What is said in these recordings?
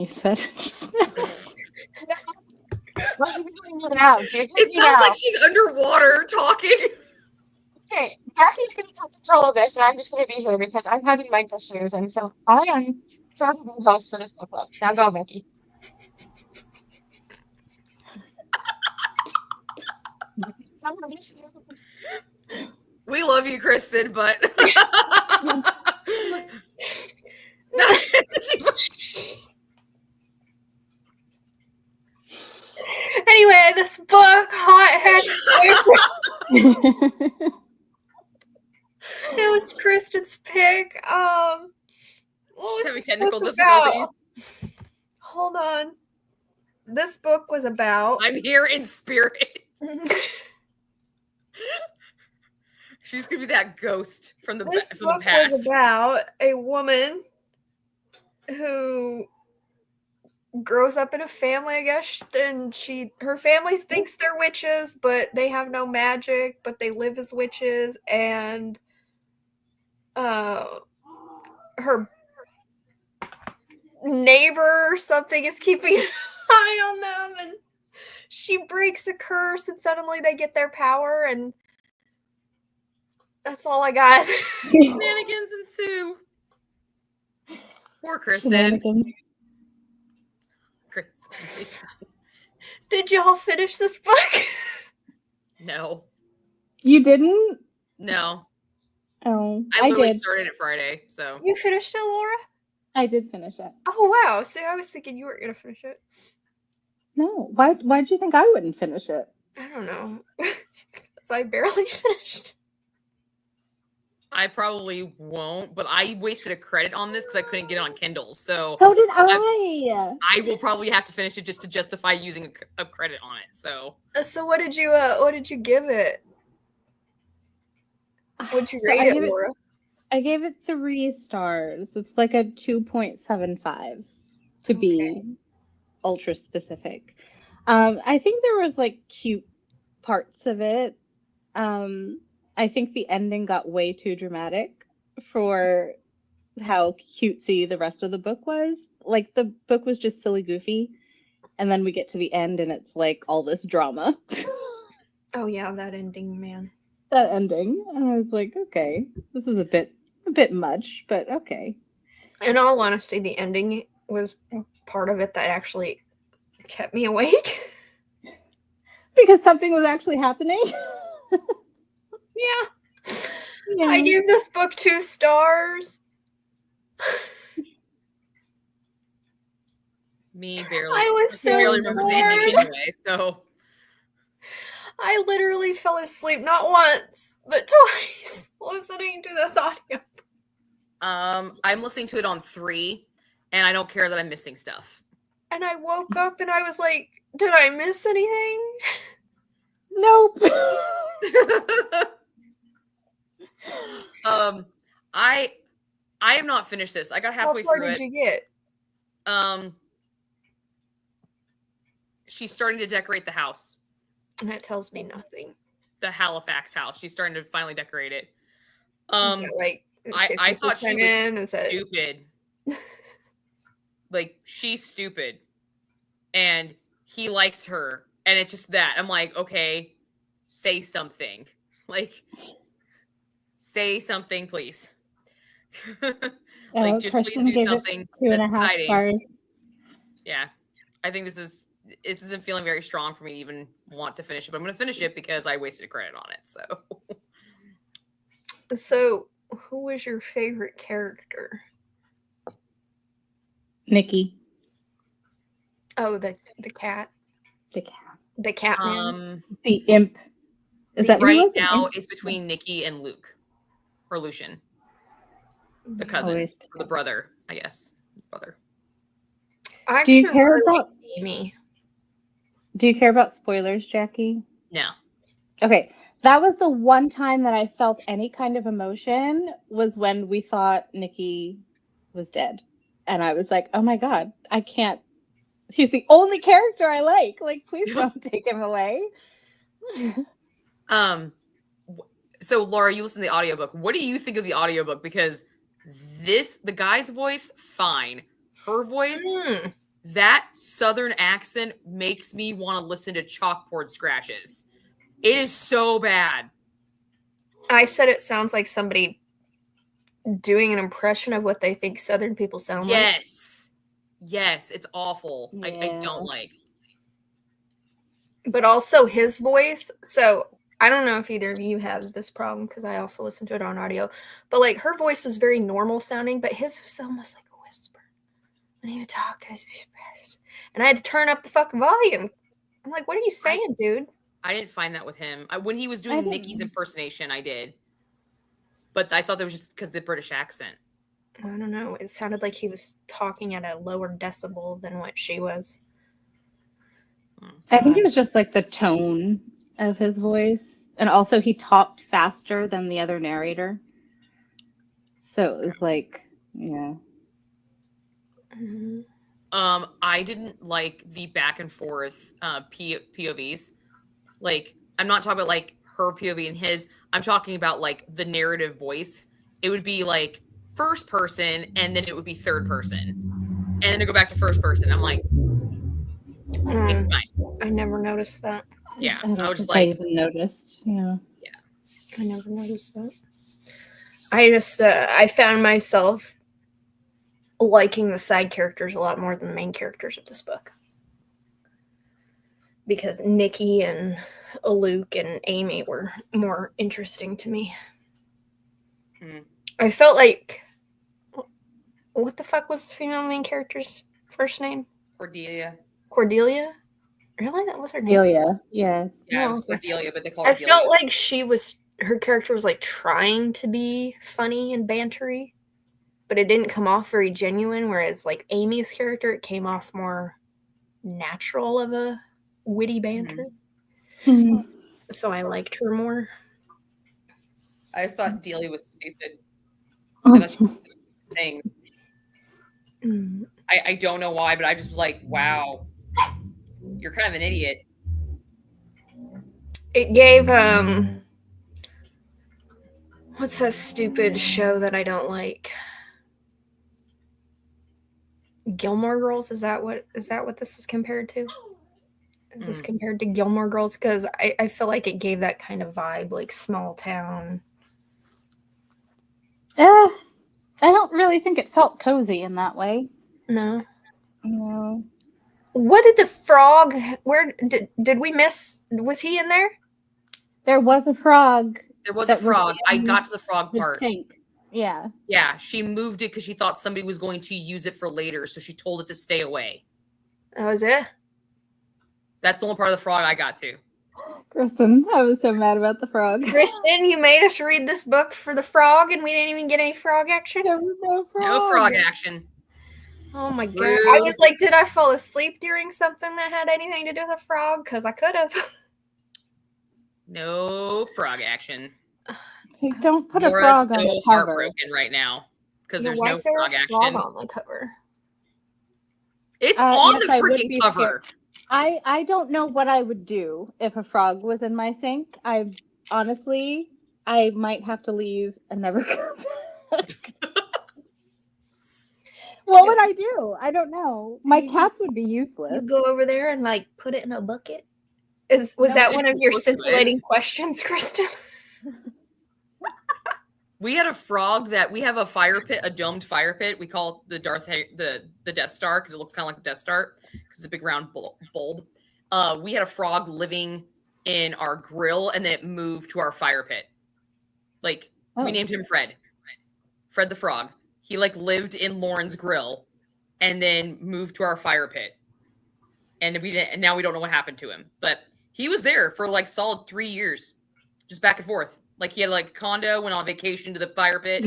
He said. What are you doing now? It sounds like she's underwater talking. Okay, Jackie's going to take control of this, and I'm just going to be here because I'm having mic issues, and so I am sort of the host for this book club. Now go, Vicky. We love you, Kristen, but Anyway, this book, Hot Head. It was Kristen's pick. She's having technical difficulties. Hold on. This book was about. I'm here in spirit. She's gonna be that ghost from the This from book the past. was about a woman who grows up in a family, I guess, and her family thinks they're witches, but they have no magic, but they live as witches, and her neighbor or something is keeping an eye on them, and she breaks a curse, and suddenly they get their power, and that's all I got. Shenanigans ensue. Poor Kristen. Did y'all finish this book? No. You didn't? No. Oh, I literally did. started it Friday, so. You finished it, Laura? I did finish it. Oh, wow. So I was thinking you weren't going to finish it. No. Why'd you think I wouldn't finish it? I don't know. So I barely finished. I probably won't, but I wasted a credit on this because I couldn't get it on Kindle. So did I. I will probably have to finish it just to justify using a credit on it. So what did you give it? What'd you rate it, Laura? I gave it 3 stars. It's like a 2.75 to be ultra specific. I think there was like cute parts of it. I think the ending got way too dramatic for how cutesy the rest of the book was. Like, the book was just silly goofy, and then we get to the end and it's like all this drama. Oh yeah, that ending, man. That ending. And I was like, okay, this is a bit much, but okay. In all honesty, the ending was part of it that actually kept me awake. Because something was actually happening. Yeah. I gave this book 2 stars. Me barely. I was so barely remembers the ending anyway, so. I literally fell asleep not once, but twice listening to this audio. I'm listening to it on 3, and I don't care that I'm missing stuff. And I woke up and I was like, did I miss anything? Nope. I have not finished this. I got halfway through it. How far did you get? She's starting to decorate the house. That tells me nothing. The Halifax house. She's starting to finally decorate it. I thought she was stupid. Like, she's stupid. And he likes her. And it's just that. I'm like, okay, say something. Like, say something, please. Like, just Kristen please do something that's exciting. Stars. Yeah. I think this isn't feeling very strong for me to even want to finish it, but I'm going to finish it because I wasted a credit on it. So, who was your favorite character? Nikki. Oh, the cat. The cat. The cat man. The imp. Is that right now? It's between Nikki and Luke, or Lucian, the cousin, or the brother, I guess. Brother. Do you care about Amy? Do you care about spoilers, Jackie? No. Okay. That was the one time that I felt any kind of emotion was when we thought Nikki was dead. And I was like, oh my God, I can't. He's the only character I like. Like, please don't take him away. So Laura, you listen to the audiobook. What do you think of the audiobook? Because the guy's voice, fine. Her voice, that Southern accent makes me want to listen to chalkboard scratches. It is so bad. I said it sounds like somebody doing an impression of what they think Southern people sound like. Yes, it's awful. I Yeah. don't like. But also his voice. So I don't know if either of you have this problem because I also listen to it on audio. But like her voice is very normal sounding, but his is almost like a whisper. When he would talk, and I had to turn up the fucking volume. I'm like, what are you saying, dude? I didn't find that with him. When he was doing didn't- Nikki's impersonation, I did. But I thought that was just because of the British accent. I don't know. It sounded like he was talking at a lower decibel than what she was. I think it was just like the tone of his voice. And also he talked faster than the other narrator. So it was like, yeah. Mhm. I didn't like the back and forth POVs. Like, I'm not talking about like her POV and his. I'm talking about like the narrative voice. It would be like first person, and then it would be third person, and then it go back to first person. I'm like, okay, fine. I never noticed that. Yeah, I don't I was just think I like, even noticed. Yeah. I never noticed that. I just I found myself liking the side characters a lot more than the main characters of this book. Because Nikki and Luke and Amy were more interesting to me. I felt like, what the fuck was the female main character's first name? Cordelia. Cordelia? Really? That was her name? Cordelia. Yeah. Yeah, it was Oh, okay. Cordelia, but they call her I Delia. felt like her character was like trying to be funny and bantery, but it didn't come off very genuine, whereas like Amy's character, it came off more natural of a witty banter. So I liked her more. I just thought Delia was stupid. I thought she was things. I don't know why, but I just was like, wow, you're kind of an idiot. It gave what's that stupid show that I don't like? Gilmore Girls? Is that what this is compared to? Is this compared to Gilmore Girls? Because I feel like it gave that kind of vibe, like small town. I don't really think it felt cozy in that way. No. No. What did the frog? Where did we miss? Was he in there? There was a frog. There was a that frog. I in got to the frog the part. sink. Yeah. Yeah, she moved it because she thought somebody was going to use it for later, so she told it to stay away. That was it? That's the only part of the frog I got to. Kristen, I was so mad about the frog. Kristen, you made us read this book for the frog, and we didn't even get any frog action? There was no frog. No frog action. Oh my god. Rude. I was like, did I fall asleep during something that had anything to do with a frog? Because I could have. No frog action. Hey, don't put Laura's a frog on so the cover. heartbroken right now because there's Why no is there frog a action. frog on the cover? It's on yes, the I would freaking be cover. I don't know what I would do if a frog was in my sink. I honestly, I might have to leave and never come back. What would I do? I don't know. My cats would be useless. You go over there and like put it in a bucket? Was No, that one of your close to it. scintillating questions, Kristen? We had a frog that we have a fire pit, a domed fire pit. We call it the Death Star because it looks kind of like the Death Star because it's a big round bulb. We had a frog living in our grill, and then it moved to our fire pit. Like we named him Fred. Fred the frog. He like lived in Lauren's grill, and then moved to our fire pit. And now we don't know what happened to him, but he was there for like solid 3 years, just back and forth. Like he had like a condo, went on vacation to the fire pit.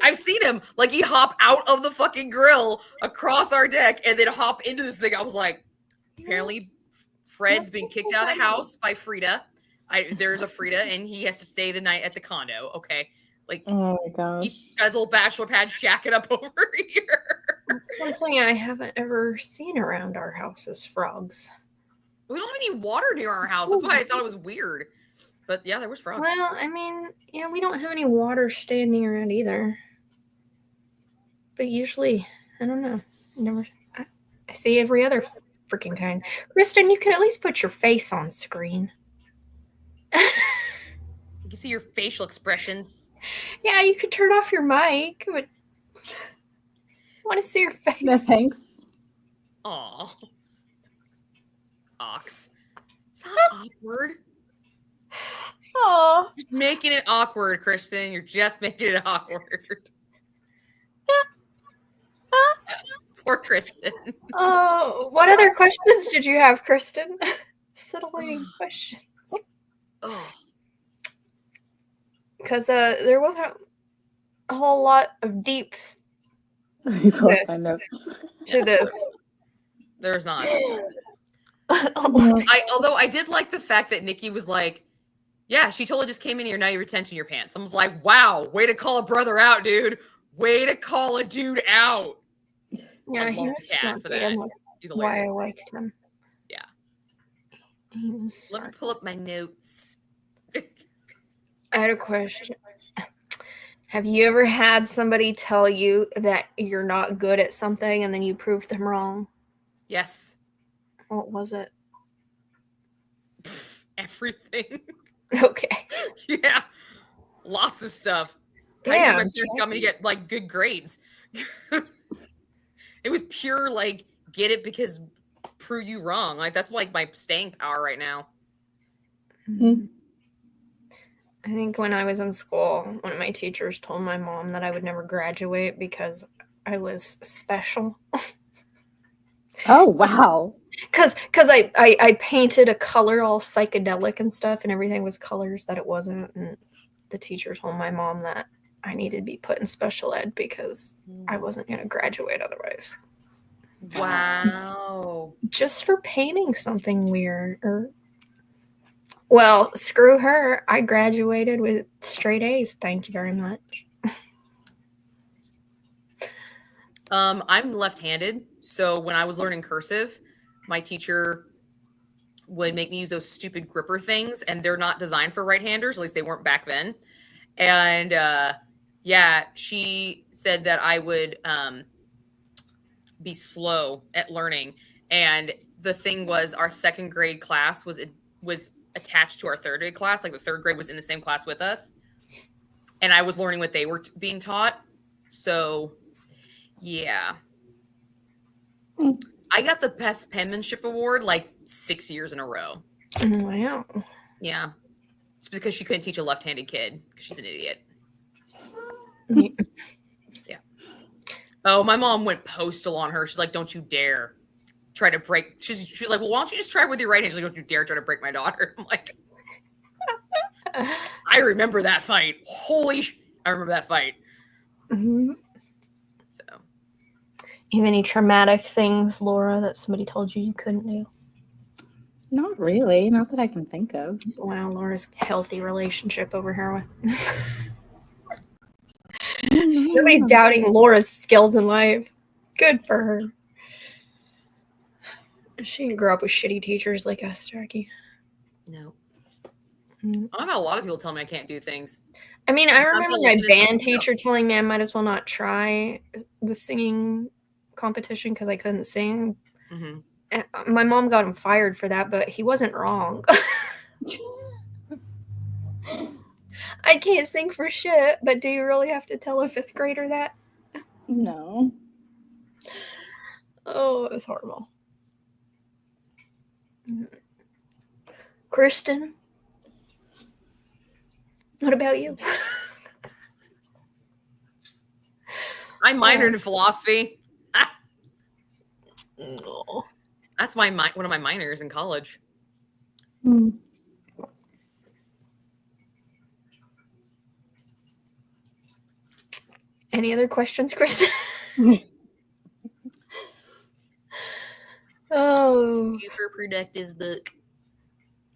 I've seen him like he'd hop out of the fucking grill across our deck and then hop into this thing. I was like, apparently Fred's been kicked out of the house by Frida. There's a Frida and he has to stay the night at the condo. Okay. Like, oh my gosh. He's got his little bachelor pad shacking up over here. That's one thing I haven't ever seen around our house is frogs. We don't have any water near our house. That's why I thought it was weird. But yeah, there was frogs. Well, I mean, we don't have any water standing around either. But usually, I don't know. I see every other freaking kind. Kristen, you could at least put your face on screen. You can see your facial expressions. Yeah, you could turn off your mic, but I want to see your face. No thanks. Aw. Ox. It's not awkward. Oh, Just making it awkward, Kristen. You're just making it awkward. Poor Kristen. oh. What other questions did you have, Kristen? Settling questions. Oh. Because there wasn't a whole lot of deep Let me pull up Yes. my notes. to this. There's not. No. Although I did like the fact that Nikki was like, yeah, she totally just came in here, now you're retention your pants. I was like, wow, way to call a brother out, dude. Way to call a dude out. Yeah, I he love was the cat smart. for that. That's He's why I hilarious. liked him. Yeah. He was Let me smart. pull up my notes. I had a question. Have you ever had somebody tell you that you're not good at something and then you proved them wrong? Yes. What was it? Everything. Okay. Yeah. Lots of stuff. Not even Damn. my parents got me to get like good grades. It was pure like get it because prove you wrong. Like that's like my staying power right now. Mhm. I think when I was in school, one of my teachers told my mom that I would never graduate because I was special. Oh wow. Because I painted a color all psychedelic and stuff, and everything was colors that it wasn't. And the teacher told my mom that I needed to be put in special ed because I wasn't going to graduate otherwise. Wow. Just for painting something weird. Well, screw her. I graduated with straight A's. Thank you very much. I'm left-handed, so when I was learning cursive, my teacher would make me use those stupid gripper things, and they're not designed for right-handers. At least they weren't back then. And yeah, she said that I would be slow at learning. And the thing was, our second grade class was attached to our third grade class. Like the third grade was in the same class with us, and I was learning what they were being taught. So yeah. I got the best penmanship award like 6 years in a row. Wow. Yeah. It's because she couldn't teach a left-handed kid because she's an idiot. Yeah. Oh, my mom went postal on her. She's like, don't you dare try to break. She's like, well, why don't you just try it with your right hand? She's like, don't you dare try to break my daughter. I'm like, I remember that fight. I remember that fight. Mm-hmm. So, You have any traumatic things, Laura, that somebody told you couldn't do? Not really. Not that I can think of. Wow, Laura's healthy relationship over here. Nobody's doubting Laura's skills in life. Good for her. She didn't grow up with shitty teachers like us, Jackie. no. Mm. I've had a lot of people tell me I can't do things. I mean, I Sometimes remember I'll my listen to band something teacher telling me I might as well not try the singing competition because I couldn't sing. Mm-hmm. And my mom got him fired for that, but he wasn't wrong. I can't sing for shit, but do you really have to tell a fifth grader that? No. Oh, it was horrible. Kristen, what about you? I minored in philosophy. No. That's one of my minors in college. Any other questions, Kristen? Oh, Super productive book.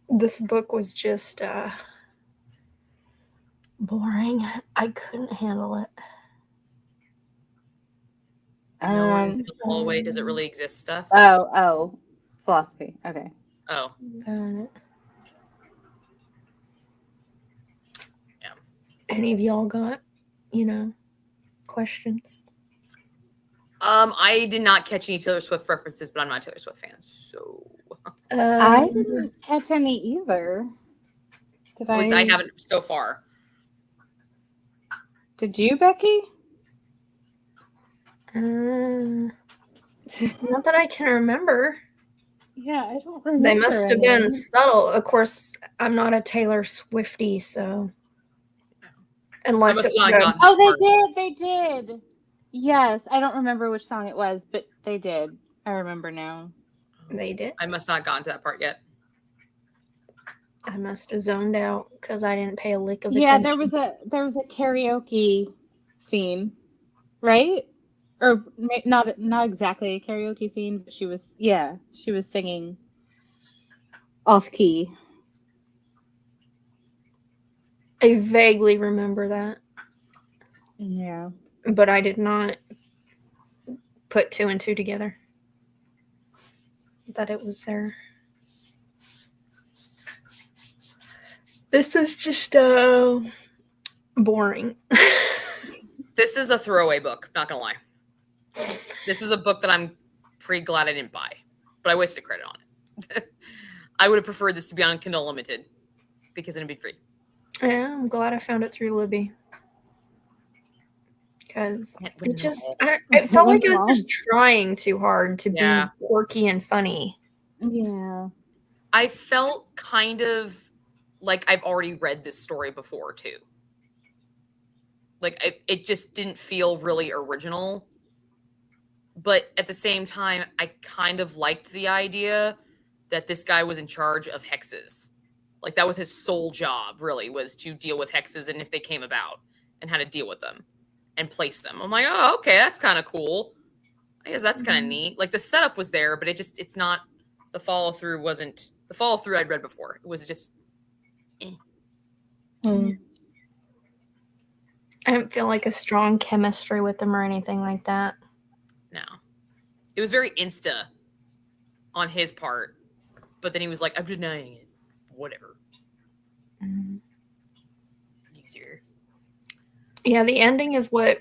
this book was just boring. I couldn't handle it. No one is in the hallway. Does it really exist stuff? Oh. Philosophy. Okay. Oh. Yeah. Any of y'all got, questions? I did not catch any Taylor Swift references, but I'm not a Taylor Swift fan, so I didn't catch any either. Did at least I I? haven't so far. Did you, Becky? Not that I can remember. Yeah, I don't remember. They must have been any. subtle. Of course, I'm not a Taylor Swiftie, so unless must it not was gotten- Oh, they did. They did. Yes, I don't remember which song it was, but they did. I remember now. they did. I must not gotten to that part yet. I must have zoned out because I didn't pay a lick of Yeah, attention. there was a karaoke scene, right? Or not exactly a karaoke scene, but she was singing off key. I vaguely remember that, Yeah. but I did not put two and two together that it was there. This is just boring. This is a throwaway book, not gonna lie. This is a book that I'm pretty glad I didn't buy, but I wasted credit on it. I would have preferred this to be on Kindle Limited because it'd be free. Yeah, I'm glad I found it through Libby. Because it just, it felt like it was just trying too hard to be quirky and funny. Yeah. I felt kind of like I've already read this story before, too. Like, it just didn't feel really original. But at the same time, I kind of liked the idea that this guy was in charge of hexes. Like, that was his sole job, really, was to deal with hexes and if they came about and how to deal with them and place them. I'm like, oh, okay, that's kind of cool. I guess that's kind of neat. Like, the setup was there, but it's not, the follow-through wasn't, the follow-through I'd read before. It was just, I don't feel like a strong chemistry with them or anything like that. No. It was very insta on his part, but then he was like, I'm denying it. Whatever. Easier. Yeah, the ending is what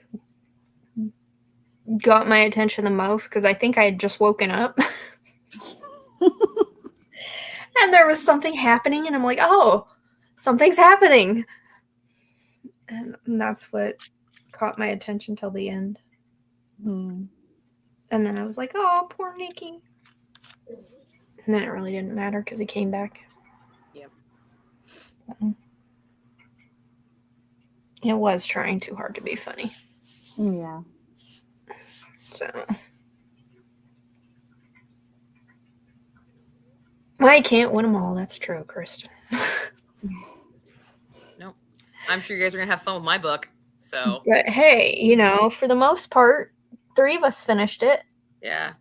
got my attention the most because I think I had just woken up. And there was something happening, and I'm like, oh, something's happening. And that's what caught my attention till the end. And then I was like, oh, poor Nikki. And then it really didn't matter because he came back. Yep. It was trying too hard to be funny. Yeah. So I can't win them all. That's true, Kristen. Nope. I'm sure you guys are going to have fun with my book. So. But hey, you know, for the most part, 3 of us finished it. Yeah.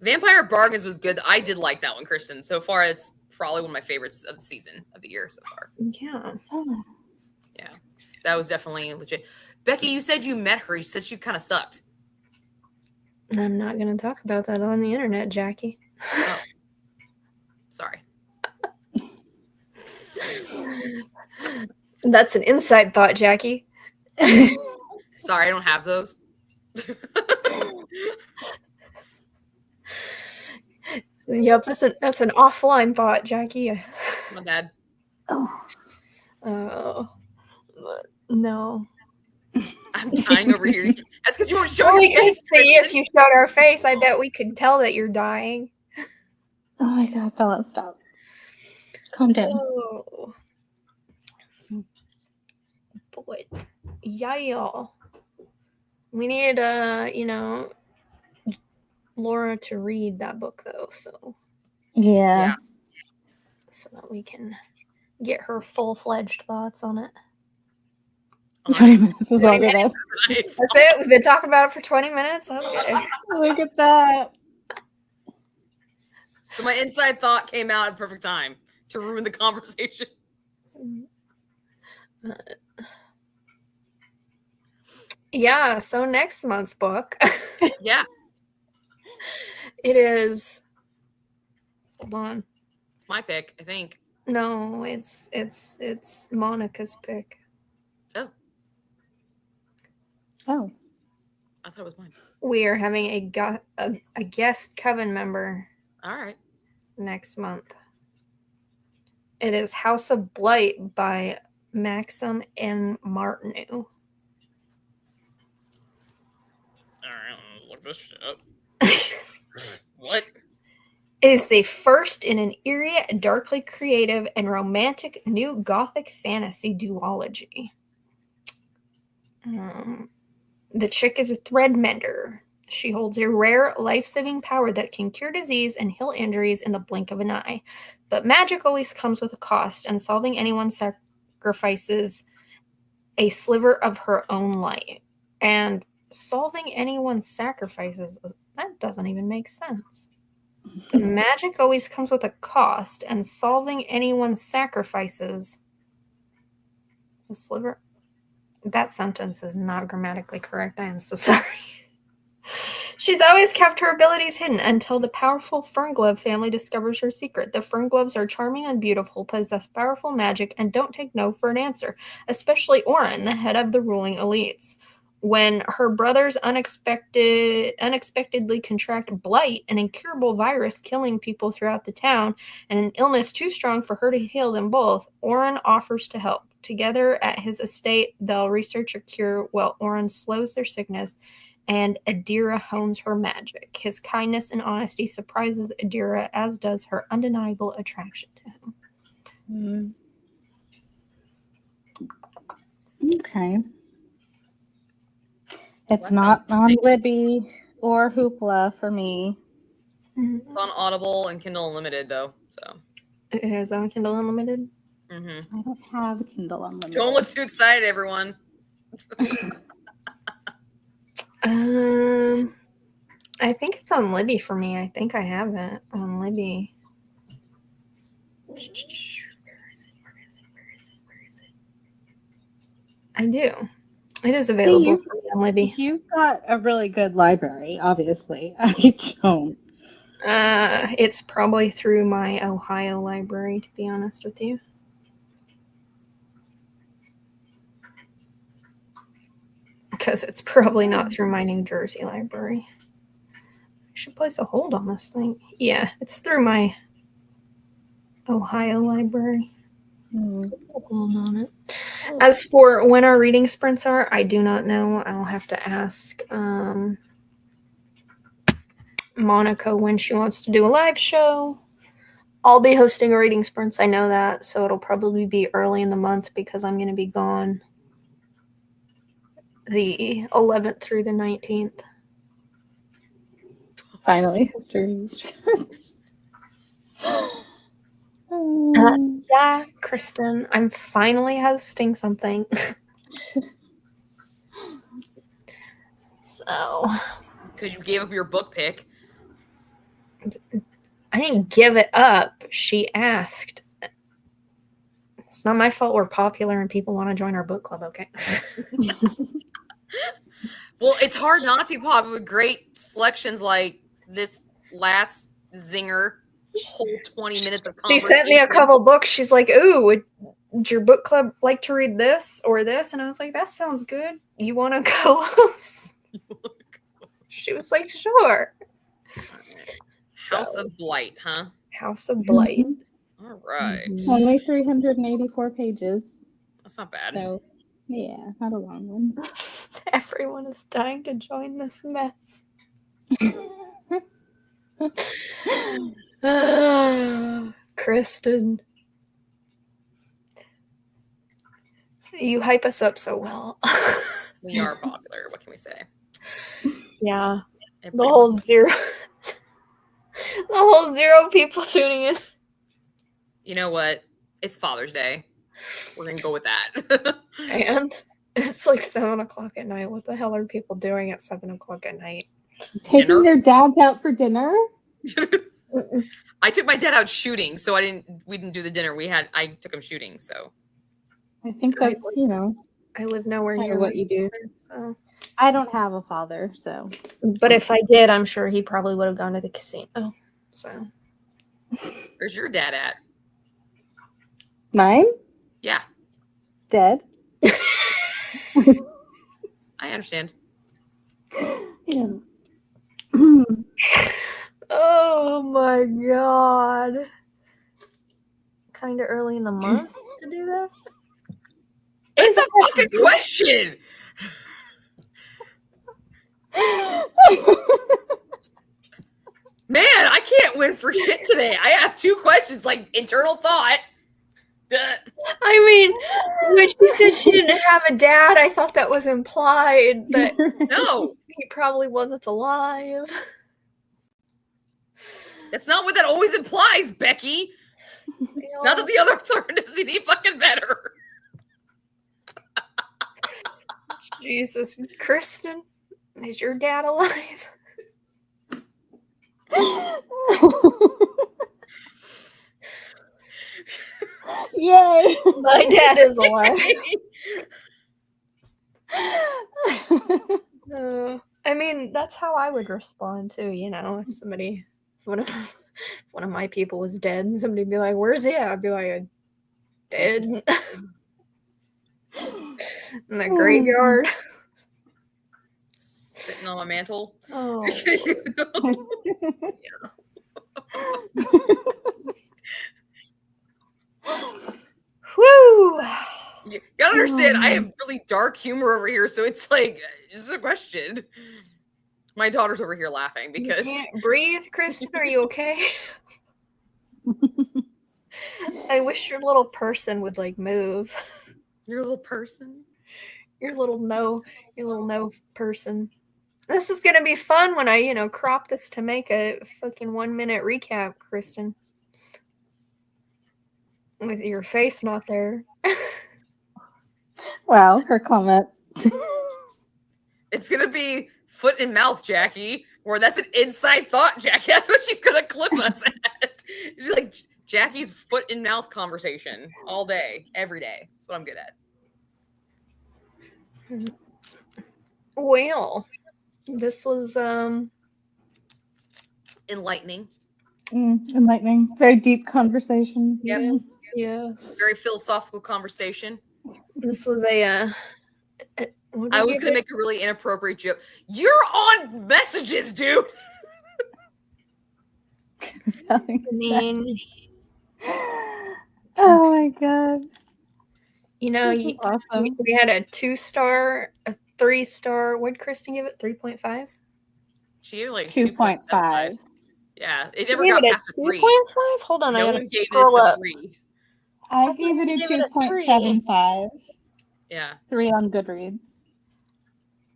Vampire Bargains was good. I did like that one, Kristen. So far, it's probably one of my favorites of the season, of the year so far. Yeah. Yeah. That was definitely legit. Becky, you said you met her. You said she kind of sucked. I'm not going to talk about that on the internet, Jackie. Oh. Sorry. That's an inside thought, Jackie. Sorry, I don't have those. Yep, that's an offline thought, Jackie. My bad. Oh, no. I'm dying over here. That's because you weren't showing Well, your we could face, see if Kristen. you showed our face. I bet we could tell that you're dying. Oh my god, Bella, stop. Calm down. Oh. But yeah, y'all. We needed Laura to read that book though, so Yeah. so that we can get her full-fledged thoughts on it. 20 minutes is longer than. That's it. We've been talking about it for 20 minutes. Okay. Look at that. So my inside thought came out at perfect time to ruin the conversation. Yeah, so next month's book. Yeah. It is. Hold on. It's my pick, I think. No, it's Monica's pick. Oh. Oh. I thought it was mine. We are having a guest Coven member All right. next month. It is House of Blight by Maxim and Martineau. All right. I'm gonna look this shit up. What? It is the first in an eerie, darkly creative, and romantic new gothic fantasy duology. The chick is a thread mender. She holds a rare, life-saving power that can cure disease and heal injuries in the blink of an eye. But magic always comes with a cost, and solving anyone sacrifices a sliver of her own life. And solving anyone's sacrifices, that doesn't even make sense. The magic always comes with a cost, and solving anyone's sacrifices a sliver. That sentence is not grammatically correct. I am so sorry. She's always kept her abilities hidden until the powerful Fernglove family discovers her secret. The Ferngloves are charming and beautiful, possess powerful magic, and don't take no for an answer, especially Orin, the head of the ruling elites. When her brothers unexpectedly contract blight, an incurable virus killing people throughout the town, and an illness too strong for her to heal them both, Orin offers to help. Together at his estate, they'll research a cure while Orin slows their sickness, and Adira hones her magic. His kindness and honesty surprises Adira, as does her undeniable attraction to him. Okay. It's That not sounds on great. Libby or Hoopla for me. It's on Audible and Kindle Unlimited, though. So. It is on Kindle Unlimited. Mm-hmm. I don't have Kindle Unlimited. Don't look too excited, everyone. I think it's on Libby for me. I think I have it on Libby. Where is it? I do. It is available for me on Libby. You've got a really good library, obviously. I don't. It's probably through my Ohio library, to be honest with you. Because it's probably not through my New Jersey library. I should place a hold on this thing. Yeah, it's through my Ohio library. Hold on it. As for when our reading sprints are, I do not know. I'll have to ask Monica when she wants to do a live show. I'll be hosting a reading sprints. I know that, so it'll probably be early in the month because I'm going to be gone the 11th through the 19th. Finally, history. Yeah, Kristen, I'm finally hosting something. So. Because you gave up your book pick. I didn't give it up. She asked. It's not my fault we're popular and people want to join our book club, okay? Well, it's hard not to be popular with great selections like this last zinger. Whole 20 minutes of She conversation. sent me a couple books. She's like, ooh, would your book club like to read this or this? And I was like, that sounds good. You want to go host? She was like, sure. House of Blight, huh? House of Blight. All right. Only 384 pages. That's not bad. So, yeah, not a long one. Everyone is dying to join this mess. Kristen. You hype us up so well. We are popular. What can we say? Yeah. Everybody The whole wants- zero. The whole zero people tuning in. You know what? It's Father's Day. We're going to go with that. And it's like 7 o'clock at night. What the hell are people doing at 7 o'clock at night? Taking Dinner? their dads out for dinner? I took my dad out shooting, so we didn't do the dinner. I took him shooting, so. I think that's, I live nowhere kind near of what you do. So. I don't have a father, so. But if I did, I'm sure he probably would have gone to the casino. So. Where's your dad at? Mine? Yeah, Dead. I understand. Yeah. Oh my god. Kind of early in the month to do this? It's a fucking question. Man, I can't win for shit today. I asked 2 questions, like internal thought. Duh. I mean, when she said she didn't have a dad, I thought that was implied that No, he probably wasn't alive. that's not what that always implies, Becky. Not that the other alternatives any fucking better. Jesus, Kristen, is your dad alive? Yay! My dad is alive. I mean, that's how I would respond too. You know, if somebody, if one of my people was dead, and somebody'd be like, "Where's he at?" I'd be like, "Dead in the graveyard." Sitting on my mantle. Oh, whew. You gotta understand, I have really dark humor over here, so it's like, it's a question. My daughter's over here laughing because You can't breathe, Kristen. Are you okay? I wish your little person would like move. You're a little person. Your little no person. This is gonna be fun when I, crop this to make a fucking 1-minute recap, Kristen. With your face not there. Wow, her comment. It's gonna be foot and mouth, Jackie, or that's an inside thought, Jackie. That's what she's gonna clip us at. It'd be like Jackie's foot and mouth conversation all day, every day. That's what I'm good at. Well, this was Enlightening. Enlightening. Very deep conversation. Yep. yes. Very philosophical conversation. This was a I was gonna make a really inappropriate joke. You're on messages, dude. I mean, oh my god. Awesome. We had a 2-star, a 3-star. What did Kristen give it? 3.5? She gave it like 2.5. Yeah, it never got past a 3. 2.5? Hold on, No I one gotta gave scroll this a up. 3. I gave it a 2.75. Yeah. 3 on Goodreads.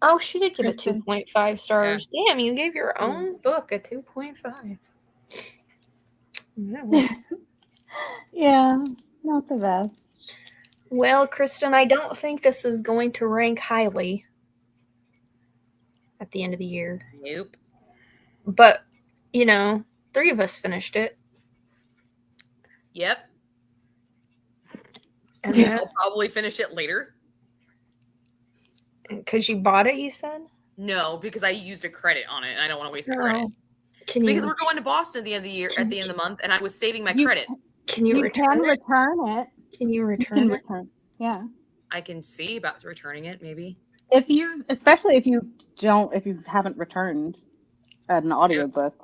Oh, she did give Kristen. it 2.5 stars. Yeah. Damn, you gave your own book a 2.5. Yeah, not the best. Well, Kristen, I don't think this is going to rank highly at the end of the year. Nope. But, 3 of us finished it. Yep. And I'll probably finish it later. Because you bought it, you said? No, because I used a credit on it and I don't want to waste my credit. Because we're going to Boston at the end of the year, at the end of the month, and I was saving my credits. Can you return it? Return it. Can you return it? Yeah. I can see about returning it, maybe. Especially if you haven't returned an audiobook.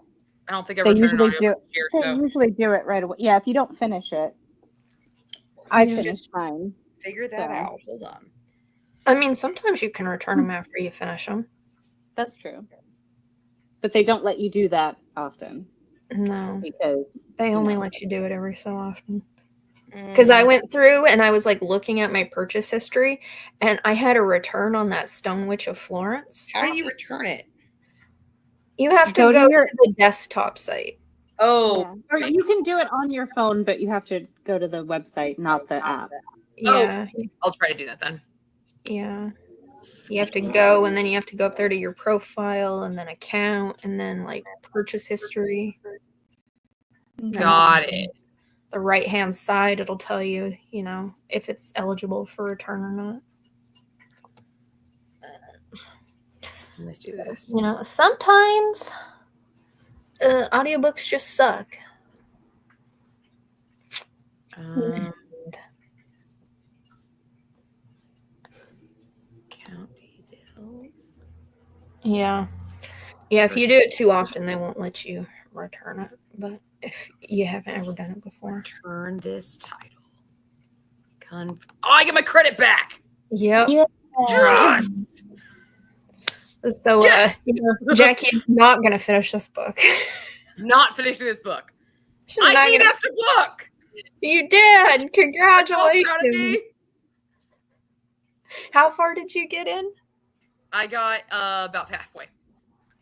I don't think I returned an audiobook here, They usually do it right away. Yeah, if you don't finish it. I finished mine. Figure that out. Hold on. I mean, sometimes you can return them after you finish them. That's true. But they don't let you do that often. No. Because they only let you do it every so often. Because I went through and I was like looking at my purchase history and I had a return on that Stone Witch of Florence. How do you return it? You have to go to the desktop site. Oh. Yeah. Or you can do it on your phone, but you have to go to the website, not the app. Yeah. I'll try to do that then. Yeah. You have to go and then you have to go up there to your profile and then account and then like purchase history. Got it. The right-hand side, it'll tell you, if it's eligible for return or not. Let's do this. Sometimes audiobooks just suck. Account details. Yeah. Yeah, if you do it too often, they won't let you return it. But if you haven't ever done it before. Return this title. I get my credit back. Yep. Yeah. Yes. So Jackie's not gonna finish this book. Not finishing this book. She's I not gonna. DNF'd a book. You did! So Congratulations! proud of me. How far did you get in? I got about halfway.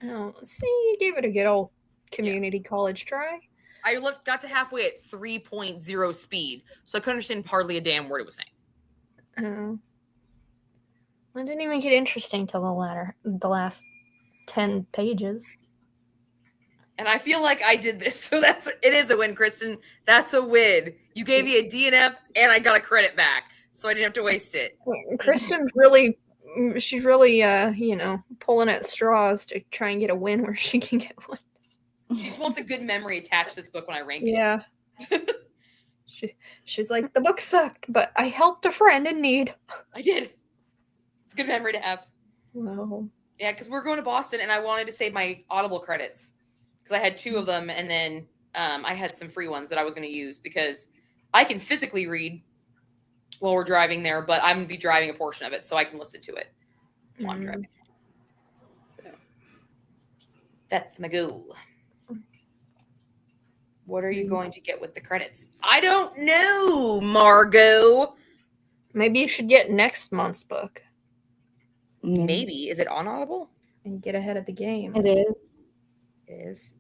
Oh, see, you gave it a good old community college try. I got to halfway at 3.0 speed, so I couldn't understand hardly a damn word it was saying. Oh. I didn't even get interesting till the last 10 pages. And I feel like I did this, so it is a win, Kristen. That's a win. You gave me a DNF, and I got a credit back, so I didn't have to waste it. Kristen's she's really, pulling at straws to try and get a win where she can get one. She just wants a good memory attached to this book when I rank it. Yeah. She's like, the book sucked, but I helped a friend in need. I did. It's a good memory to have. Wow. Yeah, because we're going to Boston, and I wanted to save my Audible credits because I had 2 of them, and then I had some free ones that I was going to use because I can physically read while we're driving there, but I'm going to be driving a portion of it, so I can listen to it while I'm driving. So, that's my goal. What are you going to get with the credits? I don't know, Margot. Maybe you should get next month's book Maybe. Is it on Audible? and get ahead of the game. It is. It is.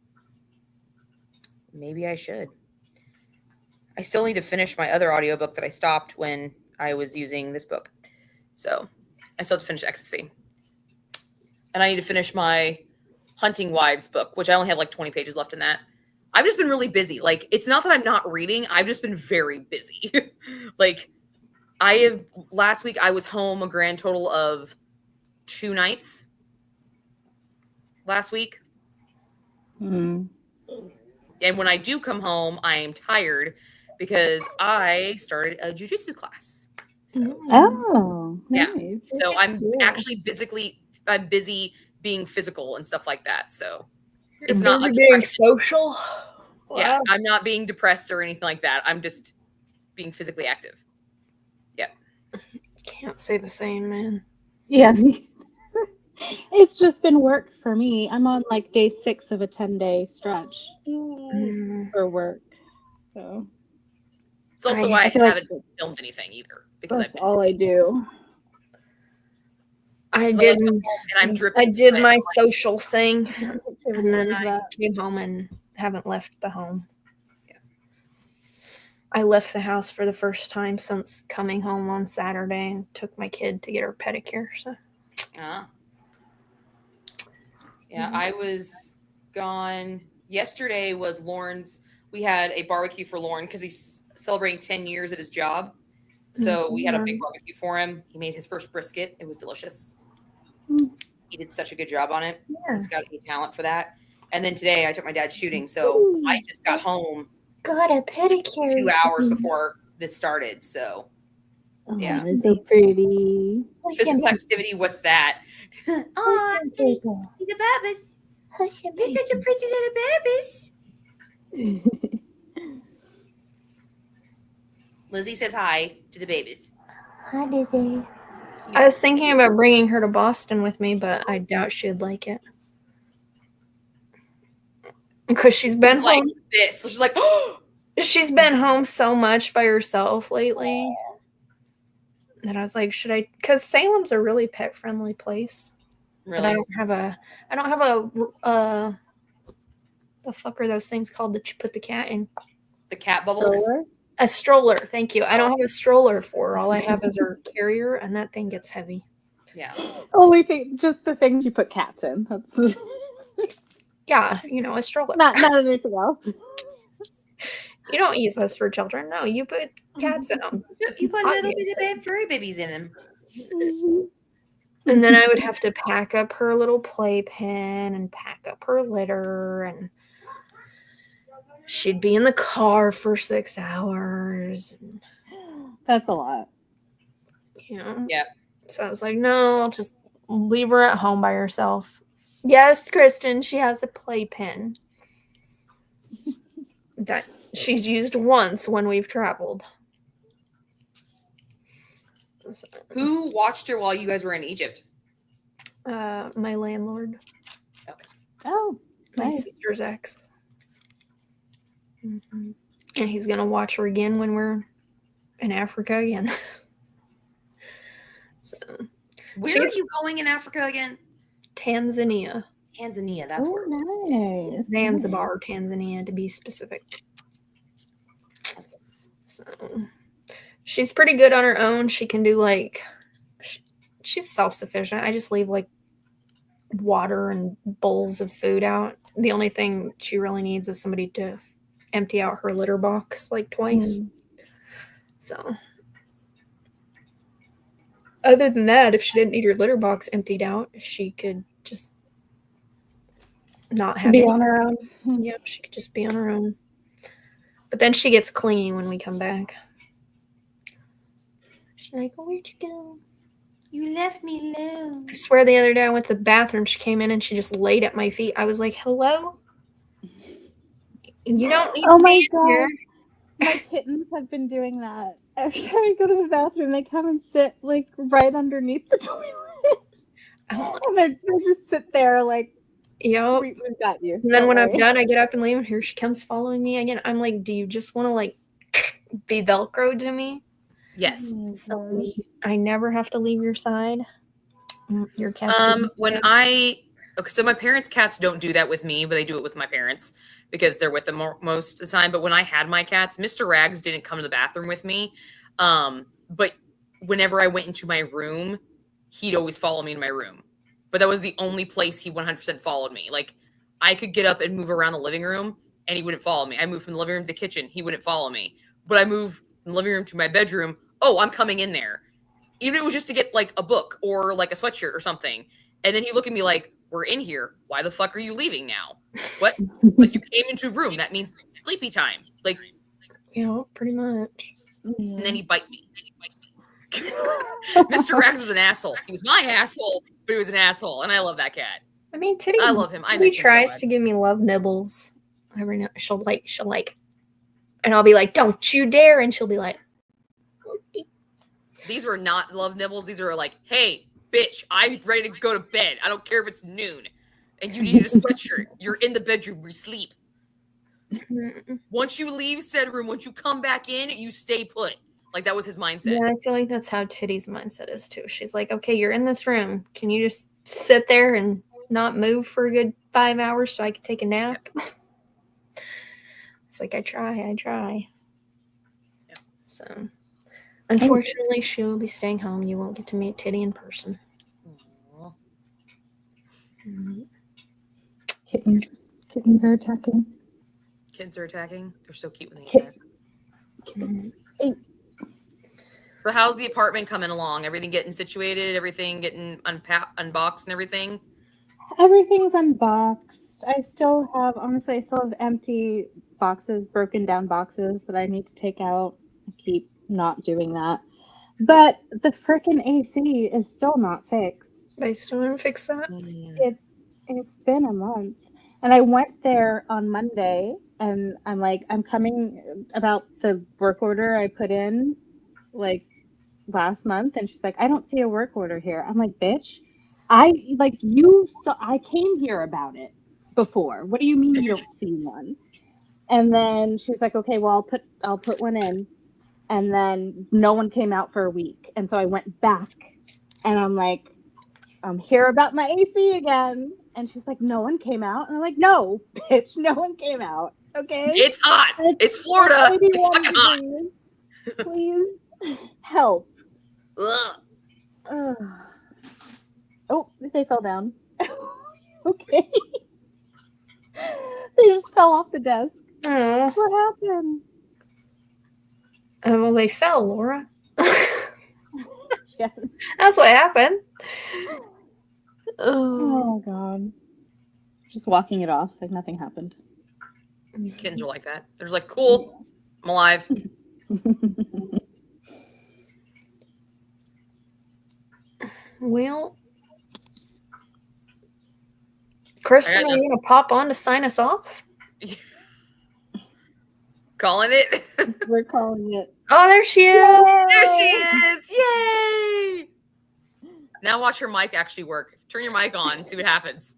Maybe I should. I still need to finish my other audiobook that I stopped when I was using this book. So I still have to finish Ecstasy. And I need to finish my Hunting Wives book, which I only have like 20 pages left in that. I've just been really busy. Like, it's not that I'm not reading. I've just been very busy. Like, last week I was home a grand total of 2 nights. Last week. Mm. And when I do come home, I am tired because I started a jujitsu class. So, Oh, yeah. nice. So I'm Cool. actually I'm busy being physical and stuff like that. So You're it's not busy like being social. yeah, Wow. I'm not being depressed or anything like that. I'm just being physically active. Can't say the same, man. Yeah. It's just been work for me. I'm on like day 6 of a 10-day stretch for work. So It's also I why I feel like haven't filmed anything either because that's all I do. I So, did. like, and I'm dripping. I did sweat. my social thing, Activity and then is I that. came home and haven't left the home. Yeah. I left the house for the first time since coming home on Saturday and took my kid to get her pedicure. So Yeah, I was gone. Yesterday was Lauren's. We had a barbecue for Lauren because he's celebrating 10 years at his job. So we had a big barbecue for him. He made his first brisket. It was delicious. He did such a good job on it. Yeah. He's got a talent for that. And then today I took my dad shooting. So I just got home got a pedicure. 2 hours before this started. So Oh, Yeah. it's so pretty. physical activity, what's that? Oh, the babies. You're such a pretty little babies. Lizzie says hi to the babies. Hi, Lizzie. I was thinking about bringing her to Boston with me, but I doubt she'd like it. Because she's been Like home. this. So she's like, oh, She's been home so much by herself lately that I was like, should I? Because Salem's a really pet friendly place, but I really? don't have a the fuck are those things called that you put the cat in? The cat bubbles. Stroller? A stroller. Thank you. I don't have a stroller for her. All I have is her carrier, and that thing gets heavy. Yeah. Only thing, just the things you put cats in. That's Yeah, a stroller. not anything else. You don't use those for children. No, you put cats in them. You put a little bit of furry babies in them. And then I would have to pack up her little playpen and pack up her litter, and she'd be in the car for 6 hours. And, That's a lot. Yeah. So I was like, no, I'll just leave her at home by herself. Yes, Kristen, she has a playpen that she's used once when we've traveled. So, Who watched her while you guys were in Egypt? my landlord, Oh, my nice. sister's ex. And he's gonna watch her again when we're in Africa again. So, Where she's are you going in Africa again? Tanzania. Tanzania, that's where it is. Nice. Zanzibar, Tanzania, to be specific. So she's pretty good on her own. She can do like she's self-sufficient. I just leave like water and bowls of food out. The only thing she really needs is somebody to empty out her litter box like twice. So other than that, if she didn't need her litter box emptied out, she could just not have Be any. on her own. Yep, she could just be on her own. But then she gets clingy when we come back. She's like, oh, where'd you go? You left me alone. I swear the other day I went to the bathroom, she came in and she just laid at my feet. I was like, hello? You don't need Oh to my be in God. here. My kittens have been doing that. Every time I go to the bathroom, they come and sit like right underneath the toilet. And they just sit there like, Yep. we've got you. And then Don't when I'm worry. done, I get up and leave, and here she comes following me again. I'm like, do you just want to like be Velcro to me? Yes. So I never have to leave your side. Your cat's When I okay, so my parents' cats don't do that with me, but they do it with my parents because they're with them most of the time. But when I had my cats, Mr. Rags didn't come to the bathroom with me. But whenever I went into my room, he'd always follow me in my room. But that was the only place he 100% followed me. Like I could get up and move around the living room and he wouldn't follow me. I moved from the living room to the kitchen, he wouldn't follow me. But I moved from the living room to my bedroom, oh, I'm coming in there. Even if it was just to get like a book or like a sweatshirt or something. And then he looked at me like, we're in here. Why the fuck are you leaving now? What? Like you came into a room. That means sleepy time. Like, Yeah, pretty much. and then he bite me. Mr. Rags was an asshole. He was my asshole, but he was an asshole. And I love that cat. I mean, Titty. I love him. I He miss him so tries bad. to give me love nibbles. Every now she'll like, and I'll be like, "Don't you dare!" And she'll be like, These were not love nibbles. These were like, hey, bitch, I'm ready to go to bed. I don't care if it's noon. And you needed a sweatshirt. You're in the bedroom. We sleep. Once you leave said room, once you come back in, you stay put. Like that was his mindset. Yeah, I feel like that's how Titty's mindset is too. She's like, okay, you're in this room. Can you just sit there and not move for a good 5 hours so I can take a nap? It's like, I try. Yeah. So, unfortunately, she'll be staying home. You won't get to meet Titty in person. Aww. Kittens are attacking. Kids are attacking. They're so cute when they attack. So how's the apartment coming along? Everything getting situated? Everything getting unboxed and everything? Everything's unboxed. I still have empty boxes, broken down boxes that I need to take out. I keep not doing that. But the frickin' AC is still not fixed. They still haven't fixed that? It's been a month. And I went there on Monday and I'm like, I'm coming about the work order I put in like last month, and she's like, I don't see a work order here. I'm like, bitch, I came here about it before. What do you mean you don't see one? And then she's like, okay, well I'll put one in. And then no one came out for a week. And so I went back and I'm like, I'm here about my AC again. And she's like, no one came out. And I'm like, no, bitch, no one came out. Okay. It's hot. It's Florida. It's fucking hot. Please help. Ugh. Oh, they fell down. Okay. They just fell off the desk. Oh, What happened? well, they fell, Laura. Yes. That's what happened. Oh God. Just walking it off like nothing happened. Kittens are like that. They're just like, cool, I'm alive. Well, Kristen, are you gonna pop on to sign us off? Calling it. We're calling it. Oh, there she is. There she is! Yay! Now watch her mic actually work. Turn your mic on and see what happens.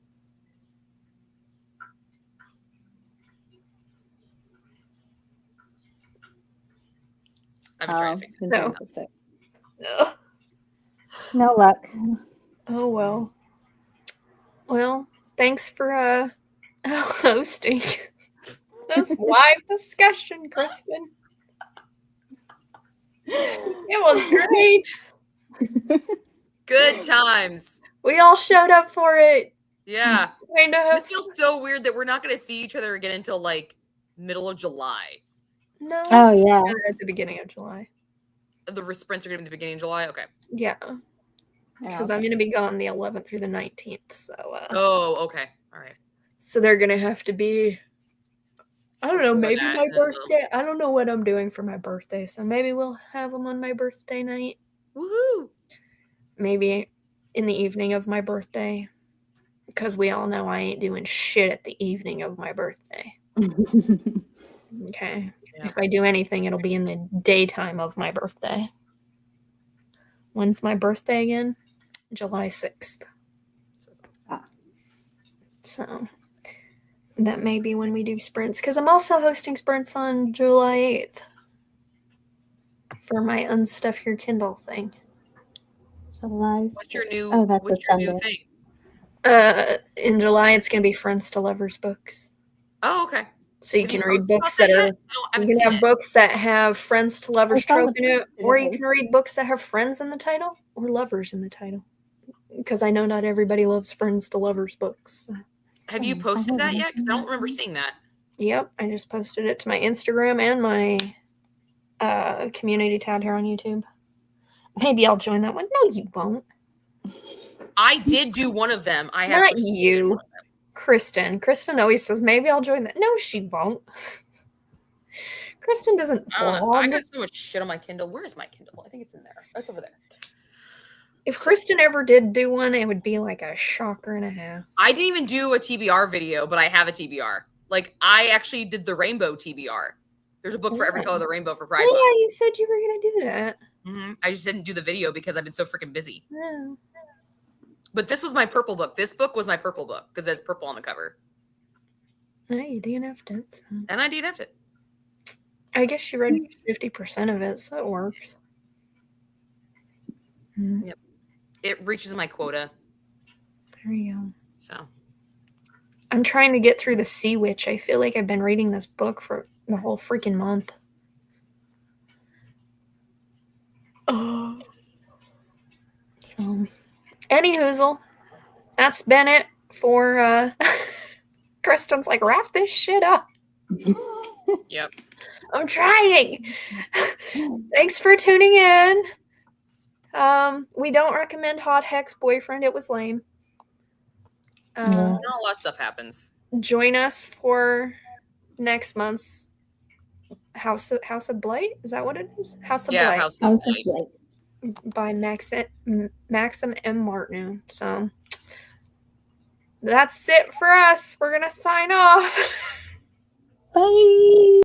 I've been trying to fix it. No. Ugh. No luck. Oh well. Well, thanks for hosting this live discussion, Kristen. It was great. Good times. We all showed up for it. Yeah. Kind of. This feels so weird that we're not going to see each other again until like middle of July. No. Oh, yeah. At the beginning of July. The sprints are going to be the beginning of July? Okay. Yeah. Because I'm going to be gone the 11th through the 19th. So. Oh, okay. All right. So they're going to have to be. I don't know, maybe that, my birthday. I don't know what I'm doing for my birthday. So maybe we'll have them on my birthday night. Woohoo! Maybe in the evening of my birthday. Because we all know I ain't doing shit at the evening of my birthday. Okay. Yeah. If I do anything, it'll be in the daytime of my birthday. When's my birthday again? July 6th. So that may be when we do sprints. Because I'm also hosting sprints on July 8th. For my Unstuff Your Kindle thing. July. What's your new, new thing? In July, it's going to be Friends to Lovers books. Oh, okay. So you can read books that are. You can have books that have Friends to Lovers trope in it, or you can read books that have friends in the title or lovers in the title. Because I know not everybody loves Friends to Lovers books. So. Have you posted that yet? Because I don't remember seeing that. Yep, I just posted it to my Instagram and my community tab here on YouTube. Maybe I'll join that one. No, you won't. I did do one of them. I have not you, Kristen. Kristen always says maybe I'll join that. No, she won't. Kristen doesn't vlog. I got so much shit on my Kindle. Where is my Kindle? I think it's in there. It's over there. If Kristen ever did do one, it would be like a shocker and a half. I didn't even do a TBR video, but I have a TBR. Like, I actually did the rainbow TBR. There's a book for every color of the rainbow for Pride Month. Yeah, you said you were going to do that. Mm-hmm. I just didn't do the video because I've been so freaking busy. Yeah. But this was my purple book. This book was my purple book because there's purple on the cover. Yeah, you DNF'd it. So. And I DNF'd it. I guess you read 50% of it, so it works. Yep. It reaches my quota. There you go. So. I'm trying to get through The Sea Witch. I feel like I've been reading this book for the whole freaking month. Oh. So, anywhoozle, that's been it for Kristen's like, wrap this shit up. Yep. I'm trying. Thanks for tuning in. We don't recommend Hot Hex Boyfriend. It was lame. Not a lot of stuff happens. Join us for next month's House of Blight. Is that what it is? House of Blight. House of Blight. By Maxim M. Martineau. So that's it for us. We're gonna sign off. Bye.